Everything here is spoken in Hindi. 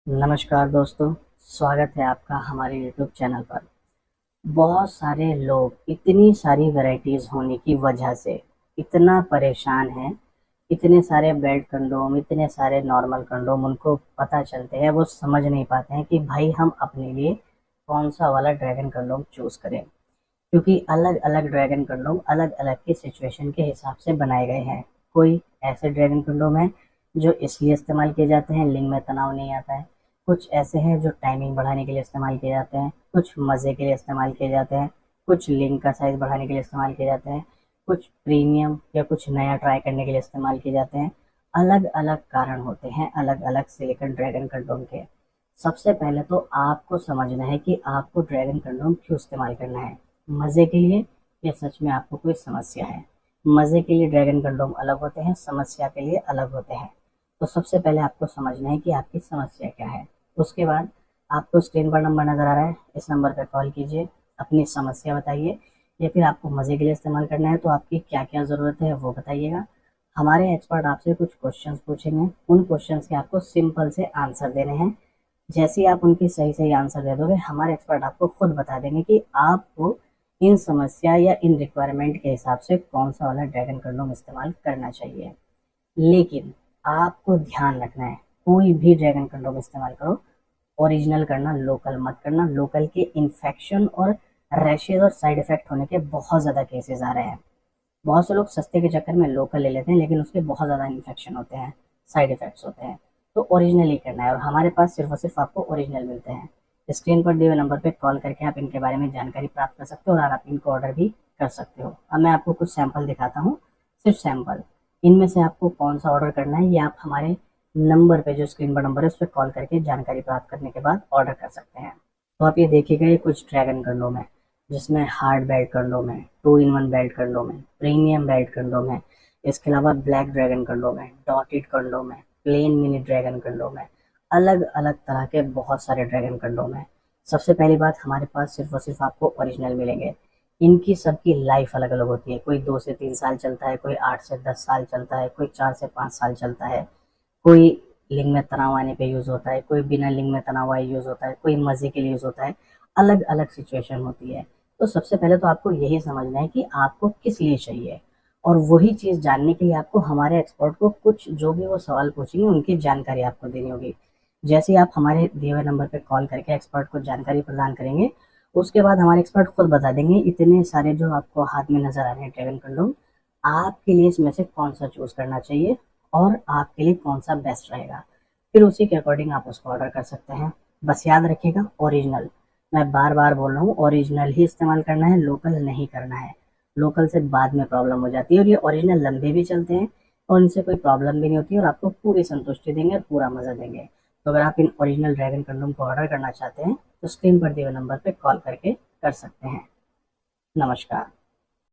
नमस्कार दोस्तों, स्वागत है आपका हमारे यूट्यूब चैनल पर। बहुत सारे लोग इतनी सारी वैरायटीज़ होने की वजह से इतना परेशान हैं। इतने सारे बेल्ट कंडोम, इतने सारे नॉर्मल कंडोम उनको पता चलते हैं, वो समझ नहीं पाते हैं कि भाई हम अपने लिए कौन सा वाला ड्रैगन कंडोम चूज़ करें, क्योंकि अलग अलग ड्रैगन कंडोम अलग अलग की सिचुएशन के हिसाब से बनाए गए हैं। कोई ऐसे ड्रैगन कंडोम है जो इसलिए इस्तेमाल किए जाते हैं लिंग में तनाव नहीं आता है, कुछ ऐसे हैं जो टाइमिंग बढ़ाने के लिए इस्तेमाल किए जाते हैं, कुछ मज़े के लिए इस्तेमाल किए जाते हैं, कुछ लिंग का साइज़ बढ़ाने के लिए इस्तेमाल किए जाते हैं, कुछ प्रीमियम या कुछ नया ट्राई करने के लिए इस्तेमाल किए जाते हैं। अलग अलग कारण होते हैं अलग अलग सिलिकॉन ड्रैगन कंडोम के। सबसे पहले तो आपको समझना है कि आपको ड्रैगन कंडोम क्यों इस्तेमाल करना है, मज़े के लिए या सच में आपको कोई समस्या है। मज़े के लिए ड्रैगन कंडोम अलग होते हैं, समस्या के लिए अलग होते हैं। तो सबसे पहले आपको समझना है कि आपकी समस्या क्या है। उसके बाद आपको स्क्रीन पर नंबर नज़र आ रहा है, इस नंबर पर कॉल कीजिए, अपनी समस्या बताइए, या फिर आपको मज़े के लिए इस्तेमाल करना है तो आपकी क्या क्या ज़रूरत है वो बताइएगा। हमारे एक्सपर्ट आपसे कुछ क्वेश्चंस पूछेंगे, उन क्वेश्चंस के आपको सिंपल से आंसर देने हैं। जैसे ही आप उनकी सही सही आंसर दे दोगे, हमारे एक्सपर्ट आपको खुद बता देंगे कि आपको इन समस्या या इन रिक्वायरमेंट के हिसाब से कौन सा वाला ड्रैगन कंडोम इस्तेमाल करना चाहिए। लेकिन आपको ध्यान रखना है, कोई भी ड्रैगन कंडोम इस्तेमाल करो, ओरिजिनल करना, लोकल मत करना। लोकल के इन्फेक्शन और रैशेज और साइड इफेक्ट होने के बहुत ज़्यादा केसेस आ रहे हैं। बहुत से लोग सस्ते के चक्कर में लोकल ले लेते हैं, लेकिन उसके बहुत ज़्यादा इन्फेक्शन होते हैं, साइड इफेक्ट्स होते हैं। तो ओरिजिनल ही करना है, और हमारे पास सिर्फ और सिर्फ आपको ओरिजिनल मिलते हैं। स्क्रीन पर दिए हुए नंबर पे कॉल करके आप इनके बारे में जानकारी प्राप्त कर सकते हो, और आप इनको ऑर्डर भी कर सकते हो। अब मैं आपको कुछ सैंपल दिखाता हूँ, सिर्फ सैंपल। इनमें से आपको कौन सा ऑर्डर करना है, ये आप हमारे नंबर पे, जो स्क्रीन पर नंबर है, उस पर कॉल करके जानकारी प्राप्त करने के बाद ऑर्डर कर सकते हैं। तो आप ये देखिएगा, ये कुछ ड्रैगन कंडोम है, जिसमें हार्ड बेल्ट कंडोम है, 2 in 1 बेल्ट कंडोम है, प्रीमियम बेल्ट कंडोम है, इसके अलावा ब्लैक ड्रैगन कंडोम है, डॉटेड कंडोम है, प्लेन मिनी ड्रैगन कंडोम है। अलग अलग तरह के बहुत सारे ड्रैगन कंडोम है। सबसे पहली बात, हमारे पास सिर्फ और सिर्फ आपको ओरिजिनल मिलेंगे। इनकी सबकी लाइफ अलग अलग होती है, कोई 2 से 3 साल चलता है, कोई 8 से 10 साल चलता है, कोई 4 से 5 साल चलता है, कोई लिंग में तनाव आने पे यूज़ होता है, कोई बिना लिंग में तनाव आए यूज़ होता है, कोई मज़े के लिए यूज़ होता है। अलग अलग सिचुएशन होती है। तो सबसे पहले तो आपको यही समझना है कि आपको किस लिए चाहिए, और वही चीज़ जानने के लिए आपको हमारे एक्सपर्ट को कुछ जो भी वो सवाल पूछेंगे उनकी जानकारी आपको देनी होगी। जैसे ही आप हमारे दिए हुए नंबर पे कॉल करके एक्सपर्ट को जानकारी प्रदान करेंगे, उसके बाद हमारे एक्सपर्ट खुद बता देंगे इतने सारे जो आपको हाथ में नज़र आ रहे हैं ड्रैगन कंडोम, आपके लिए इसमें से कौन सा चूज़ करना चाहिए और आपके लिए कौन सा बेस्ट रहेगा। फिर उसी के अकॉर्डिंग आप उसको ऑर्डर कर सकते हैं। बस याद रखिएगा, ओरिजिनल, मैं बार बार बोल रहा हूँ, ओरिजिनल ही इस्तेमाल करना है, लोकल नहीं करना है। लोकल से बाद में प्रॉब्लम हो जाती है, और ये ओरिजिनल लंबे भी चलते हैं और इनसे कोई प्रॉब्लम भी नहीं होती, और आपको पूरी संतुष्टि देंगे और पूरा मज़ा देंगे। तो अगर आप इन ओरिजिनल ड्रैगन कंडोम को ऑर्डर करना चाहते हैं तो स्क्रीन पर दिए हुए नंबर पर कॉल करके कर सकते हैं। नमस्कार।